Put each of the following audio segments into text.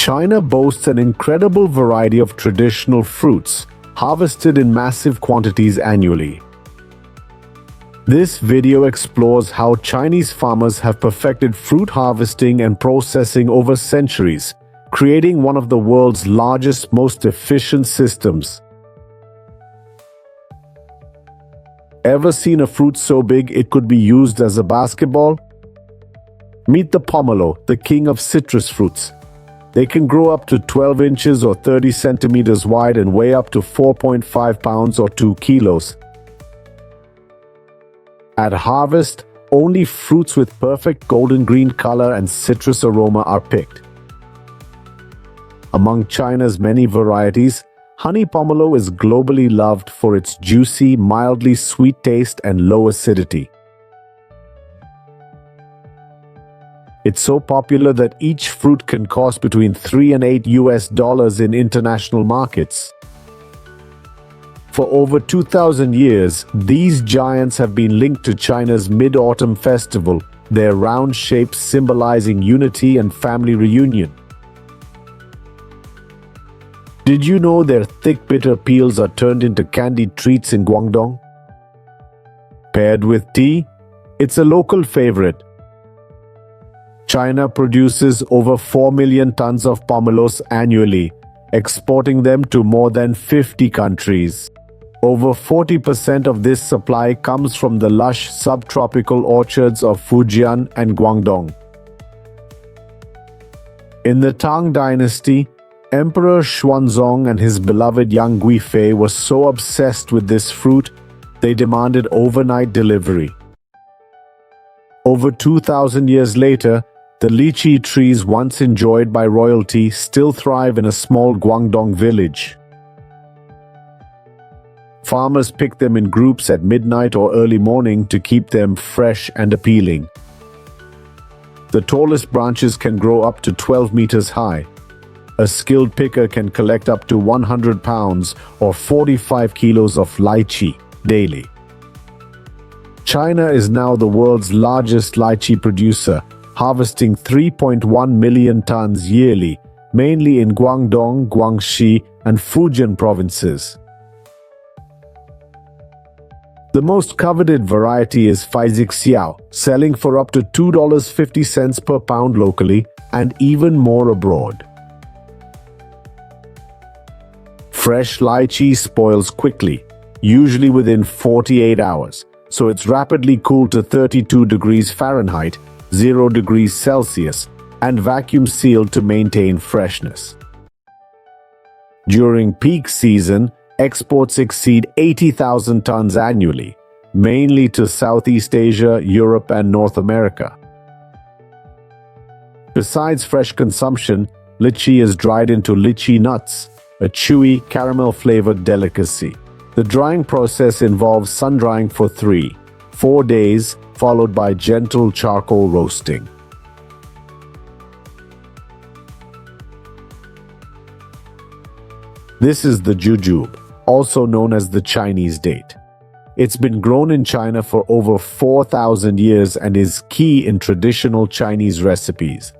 China boasts an incredible variety of traditional fruits, harvested in massive quantities annually. This video explores how Chinese farmers have perfected fruit harvesting and processing over centuries, creating one of the world's largest, most efficient systems. Ever seen a fruit so big it could be used as a basketball? Meet the pomelo, the king of citrus fruits. They can grow up to 12 inches or 30 centimeters wide and weigh up to 4.5 pounds or 2 kilos. At harvest, only fruits with perfect golden green color and citrus aroma are picked. Among China's many varieties, honey pomelo is globally loved for its juicy, mildly sweet taste and low acidity. It's so popular that each fruit can cost between $3 and $8 in international markets. For over 2,000 years, these giants have been linked to China's Mid-Autumn Festival, their round shapes symbolizing unity and family reunion. Did you know their thick bitter peels are turned into candied treats in Guangdong? Paired with tea, it's a local favorite. China produces over 4 million tons of pomelos annually, exporting them to more than 50 countries. Over 40% of this supply comes from the lush subtropical orchards of Fujian and Guangdong. In the Tang Dynasty, Emperor Xuanzong and his beloved young Guifei were so obsessed with this fruit, they demanded overnight delivery. Over 2,000 years later, the lychee trees once enjoyed by royalty still thrive in a small Guangdong village. Farmers pick them in groups at midnight or early morning to keep them fresh and appealing. The tallest branches can grow up to 12 meters high. A skilled picker can collect up to 100 pounds or 45 kilos of lychee daily. China is now the world's largest lychee producer, harvesting 3.1 million tons yearly, mainly in Guangdong, Guangxi, and Fujian provinces. The most coveted variety is Feizhik Xiao, selling for up to $2.50 per pound locally and even more abroad. Fresh lychee spoils quickly, usually within 48 hours, so it's rapidly cooled to 32 degrees Fahrenheit, 0 degrees Celsius, and vacuum sealed to maintain freshness. During peak season, exports exceed 80,000 tons annually, mainly to Southeast Asia, Europe, and North America. Besides fresh consumption, lychee is dried into lychee nuts, a chewy, caramel-flavored delicacy. The drying process involves sun-drying for 3-4 days, followed by gentle charcoal roasting. This is the jujube, also known as the Chinese date. It's been grown in China for over 4,000 years and is key in traditional Chinese recipes.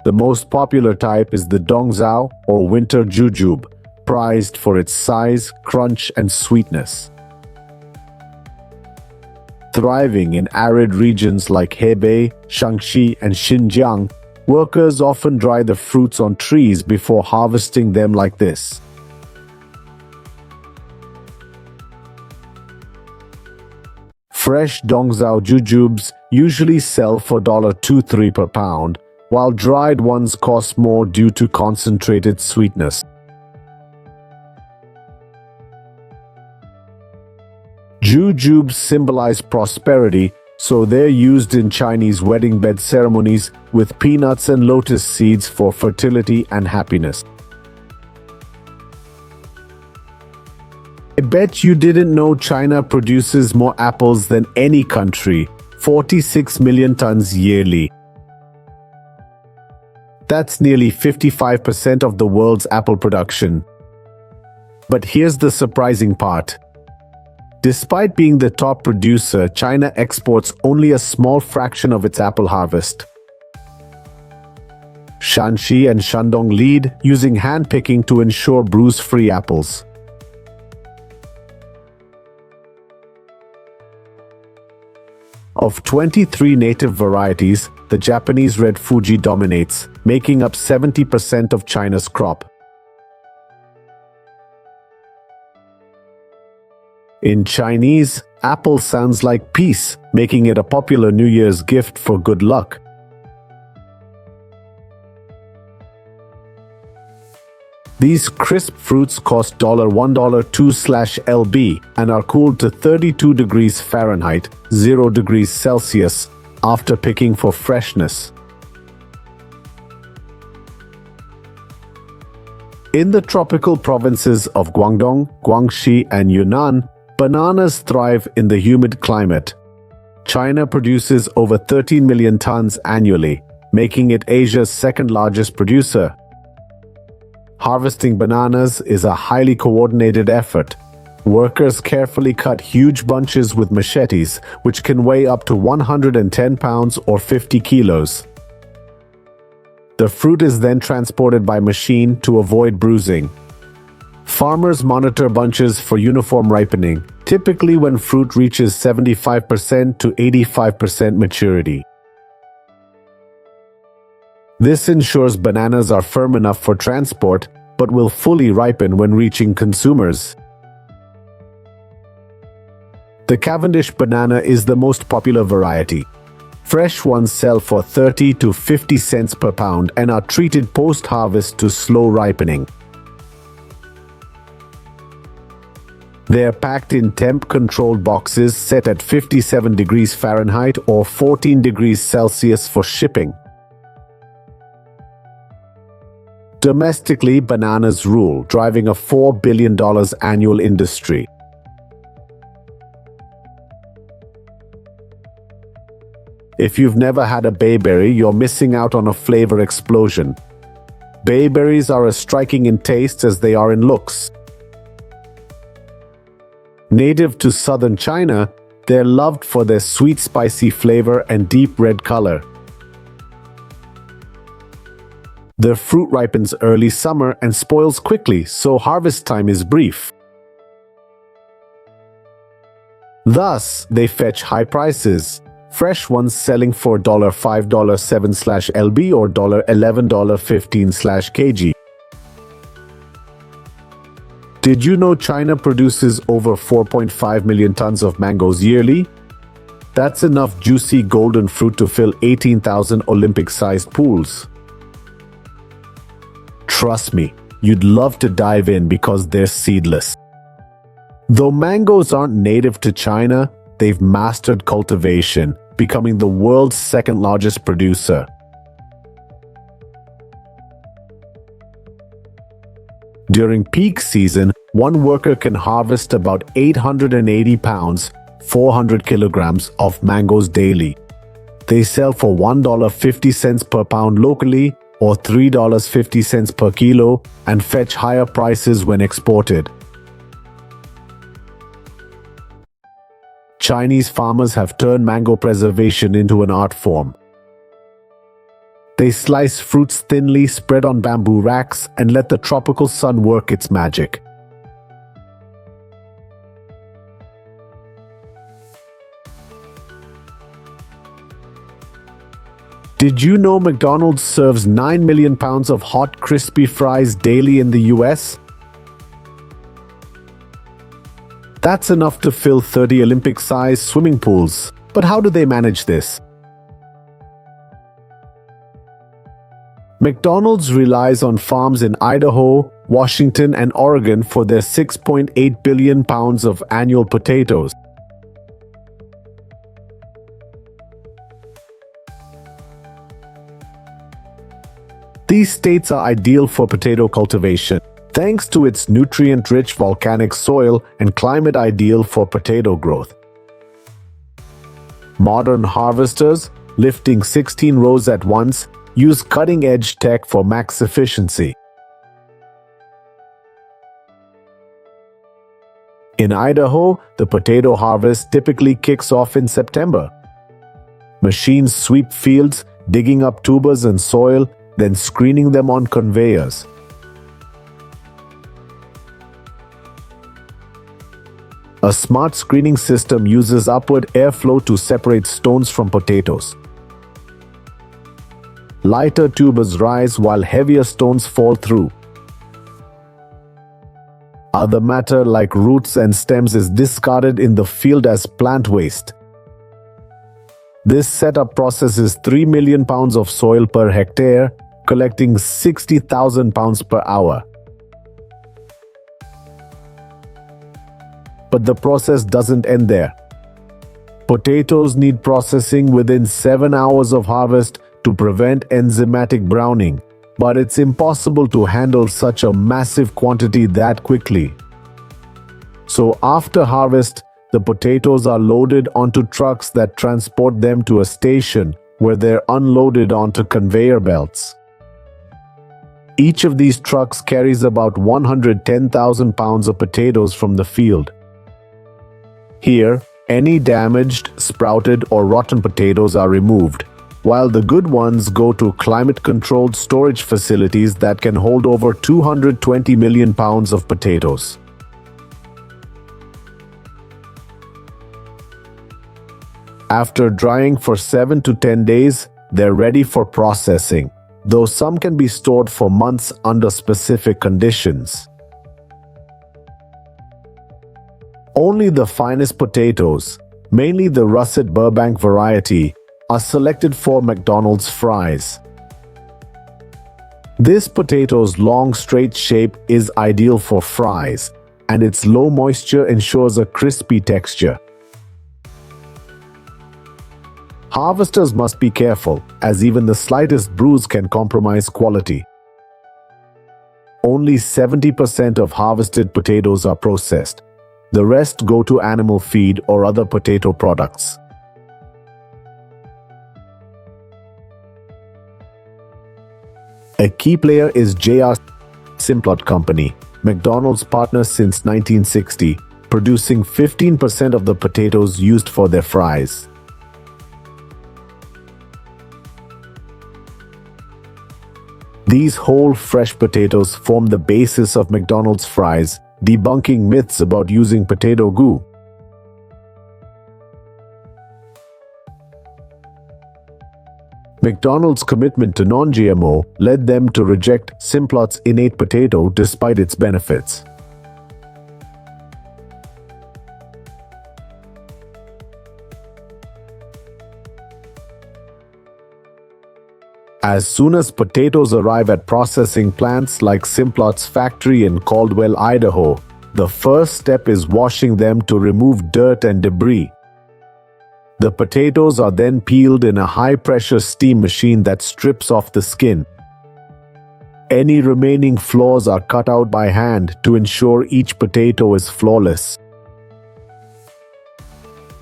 The most popular type is the dongzhao or winter jujube, prized for its size, crunch, and sweetness. Thriving in arid regions like Hebei, Shaanxi, and Xinjiang, workers often dry the fruits on trees before harvesting them like this. Fresh dongzhao jujubes usually sell for $2-3 per pound, while dried ones cost more due to concentrated sweetness. Jujubes symbolize prosperity, so they're used in Chinese wedding bed ceremonies with peanuts and lotus seeds for fertility and happiness. I bet you didn't know China produces more apples than any country, 46 million tons yearly. That's nearly 55% of the world's apple production. But here's the surprising part. Despite being the top producer, China exports only a small fraction of its apple harvest. Shanxi and Shandong lead, using hand-picking to ensure bruise-free apples. Of 23 native varieties, the Japanese red Fuji dominates, making up 70% of China's crop. In Chinese, apple sounds like peace, making it a popular New Year's gift for good luck. These crisp fruits cost $1.02/lb and are cooled to 32 degrees Fahrenheit, 0 degrees Celsius, after picking for freshness. In the tropical provinces of Guangdong, Guangxi, and Yunnan, bananas thrive in the humid climate. China produces over 13 million tons annually, making it Asia's second-largest producer. Harvesting bananas is a highly coordinated effort. Workers carefully cut huge bunches with machetes, which can weigh up to 110 pounds or 50 kilos. The fruit is then transported by machine to avoid bruising. Farmers monitor bunches for uniform ripening, typically when fruit reaches 75% to 85% maturity. This ensures bananas are firm enough for transport, but will fully ripen when reaching consumers. The Cavendish banana is the most popular variety. Fresh ones sell for 30 to 50 cents per pound and are treated post-harvest to slow ripening. They are packed in temp-controlled boxes set at 57 degrees Fahrenheit or 14 degrees Celsius for shipping. Domestically, bananas rule, driving a $4 billion annual industry. If you've never had a bayberry, you're missing out on a flavor explosion. Bayberries are as striking in taste as they are in looks. Native to southern China, they're loved for their sweet, spicy flavor and deep red color. The fruit ripens early summer and spoils quickly, so harvest time is brief. Thus, they fetch high prices. Fresh ones selling for $5.07/lb or $11.15/kg. Did you know China produces over 4.5 million tons of mangoes yearly? That's enough juicy golden fruit to fill 18,000 Olympic-sized pools. Trust me, you'd love to dive in because they're seedless. Though mangoes aren't native to China, they've mastered cultivation, becoming the world's second-largest producer. During peak season, one worker can harvest about 880 pounds, 400 kilograms of mangoes daily. They sell for $1.50 per pound locally or $3.50 per kilo and fetch higher prices when exported. Chinese farmers have turned mango preservation into an art form. They slice fruits thinly, spread on bamboo racks, and let the tropical sun work its magic. Did you know McDonald's serves 9 million pounds of hot, crispy fries daily in the US? That's enough to fill 30 Olympic-sized swimming pools. But how do they manage this? McDonald's relies on farms in Idaho, Washington, and Oregon for their 6.8 billion pounds of annual potatoes. These states are ideal for potato cultivation, thanks to its nutrient-rich volcanic soil and climate ideal for potato growth. Modern harvesters, lifting 16 rows at once, use cutting-edge tech for max efficiency. In Idaho, the potato harvest typically kicks off in September. Machines sweep fields, digging up tubers and soil, then screening them on conveyors. A smart screening system uses upward airflow to separate stones from potatoes. Lighter tubers rise while heavier stones fall through. Other matter like roots and stems is discarded in the field as plant waste. This setup processes 3 million pounds of soil per hectare, collecting 60,000 pounds per hour. But the process doesn't end there. Potatoes need processing within 7 hours of harvest to prevent enzymatic browning, but it's impossible to handle such a massive quantity that quickly. So after harvest, the potatoes are loaded onto trucks that transport them to a station where they're unloaded onto conveyor belts. Each of these trucks carries about 110,000 pounds of potatoes from the field. Here, any damaged, sprouted, or rotten potatoes are removed, while the good ones go to climate-controlled storage facilities that can hold over 220 million pounds of potatoes. After drying for 7 to 10 days, they're ready for processing, though some can be stored for months under specific conditions. Only the finest potatoes, mainly the russet Burbank variety, are selected for McDonald's fries. This potato's long straight shape is ideal for fries, and its low moisture ensures a crispy texture. Harvesters must be careful, as even the slightest bruise can compromise quality. Only 70% of harvested potatoes are processed. The rest go to animal feed or other potato products. A key player is J.R. Simplot Company, McDonald's partner since 1960, producing 15% of the potatoes used for their fries. These whole fresh potatoes form the basis of McDonald's fries, debunking myths about using potato goo. McDonald's commitment to non-GMO led them to reject Simplot's innate potato despite its benefits. As soon as potatoes arrive at processing plants like Simplot's factory in Caldwell, Idaho, the first step is washing them to remove dirt and debris. The potatoes are then peeled in a high-pressure steam machine that strips off the skin. Any remaining flaws are cut out by hand to ensure each potato is flawless.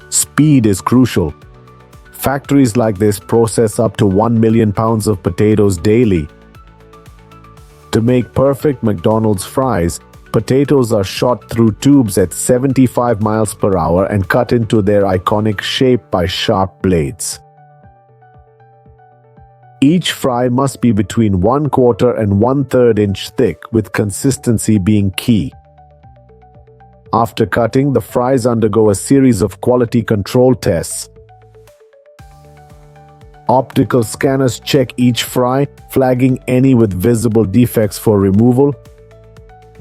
Speed is crucial. Factories like this process up to 1 million pounds of potatoes daily. To make perfect McDonald's fries, potatoes are shot through tubes at 75 miles per hour and cut into their iconic shape by sharp blades. Each fry must be between 1/4 and 1/3 inch thick, with consistency being key. After cutting, the fries undergo a series of quality control tests. Optical scanners check each fry, flagging any with visible defects for removal.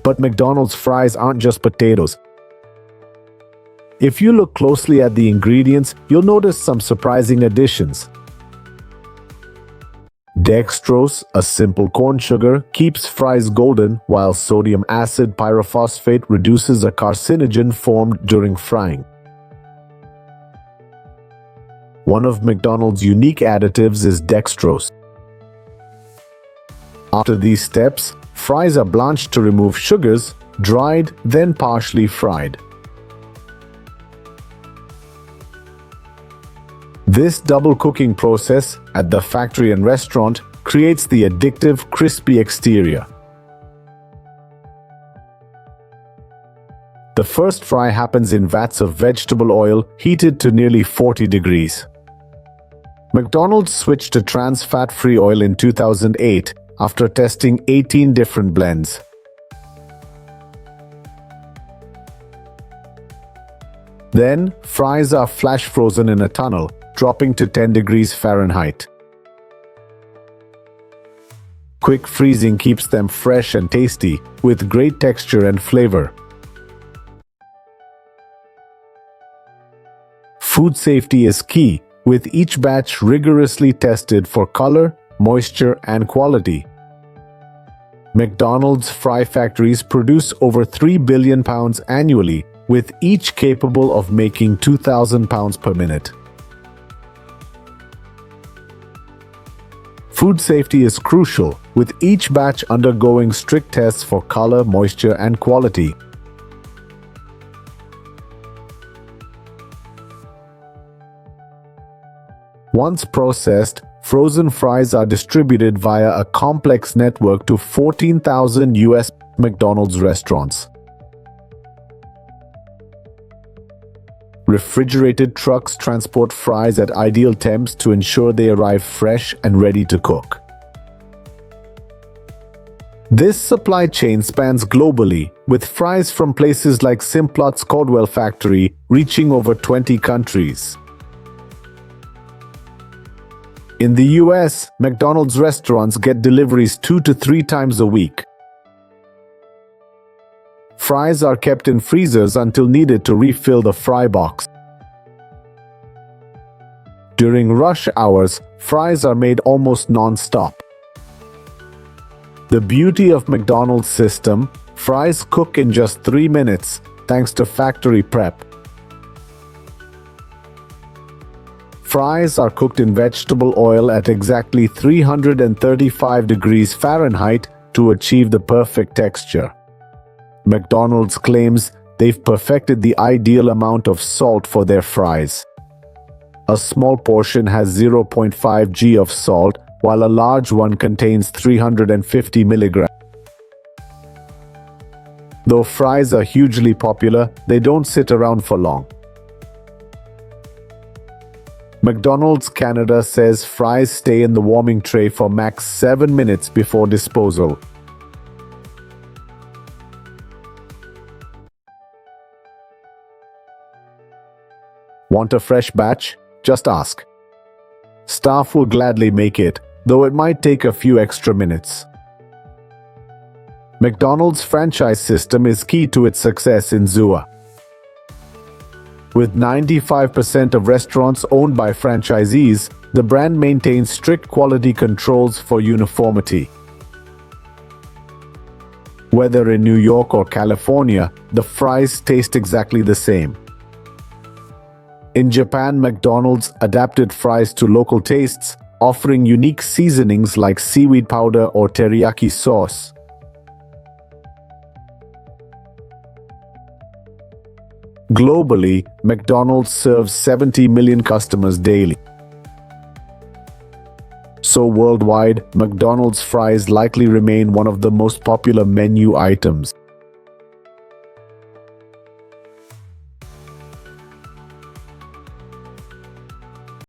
But McDonald's fries aren't just potatoes. If you look closely at the ingredients, you'll notice some surprising additions. Dextrose, a simple corn sugar, keeps fries golden, while sodium acid pyrophosphate reduces a carcinogen formed during frying. One of McDonald's unique additives is dextrose. After these steps, fries are blanched to remove sugars, dried, then partially fried. This double cooking process at the factory and restaurant creates the addictive, crispy exterior. The first fry happens in vats of vegetable oil heated to nearly 40 degrees. McDonald's switched to trans fat-free oil in 2008 after testing 18 different blends. Then, fries are flash frozen in a tunnel, dropping to 10 degrees Fahrenheit. Quick freezing keeps them fresh and tasty, with great texture and flavor. Food safety is key, with each batch rigorously tested for color, moisture, and quality. McDonald's fry factories produce over 3 billion pounds annually, with each capable of making 2,000 pounds per minute. Food safety is crucial, with each batch undergoing strict tests for color, moisture, and quality. Once processed, frozen fries are distributed via a complex network to 14,000 US McDonald's restaurants. Refrigerated trucks transport fries at ideal temps to ensure they arrive fresh and ready to cook. This supply chain spans globally, with fries from places like Simplot's Caldwell factory reaching over 20 countries. In the US, McDonald's restaurants get deliveries 2 to 3 times a week. Fries are kept in freezers until needed to refill the fry box. During rush hours, fries are made almost non-stop. The beauty of McDonald's system, fries cook in just 3 minutes, thanks to factory prep. Fries are cooked in vegetable oil at exactly 335 degrees Fahrenheit to achieve the perfect texture. McDonald's claims they've perfected the ideal amount of salt for their fries. A small portion has 0.5 g of salt, while a large one contains 350 milligrams. Though fries are hugely popular, they don't sit around for long. McDonald's Canada says fries stay in the warming tray for max 7 minutes before disposal. Want a fresh batch? Just ask. Staff will gladly make it, though it might take a few extra minutes. McDonald's franchise system is key to its success in Zua. With 95% of restaurants owned by franchisees, the brand maintains strict quality controls for uniformity. Whether in New York or California, the fries taste exactly the same. In Japan, McDonald's adapted fries to local tastes, offering unique seasonings like seaweed powder or teriyaki sauce. Globally, McDonald's serves 70 million customers daily. So worldwide, McDonald's fries likely remain one of the most popular menu items.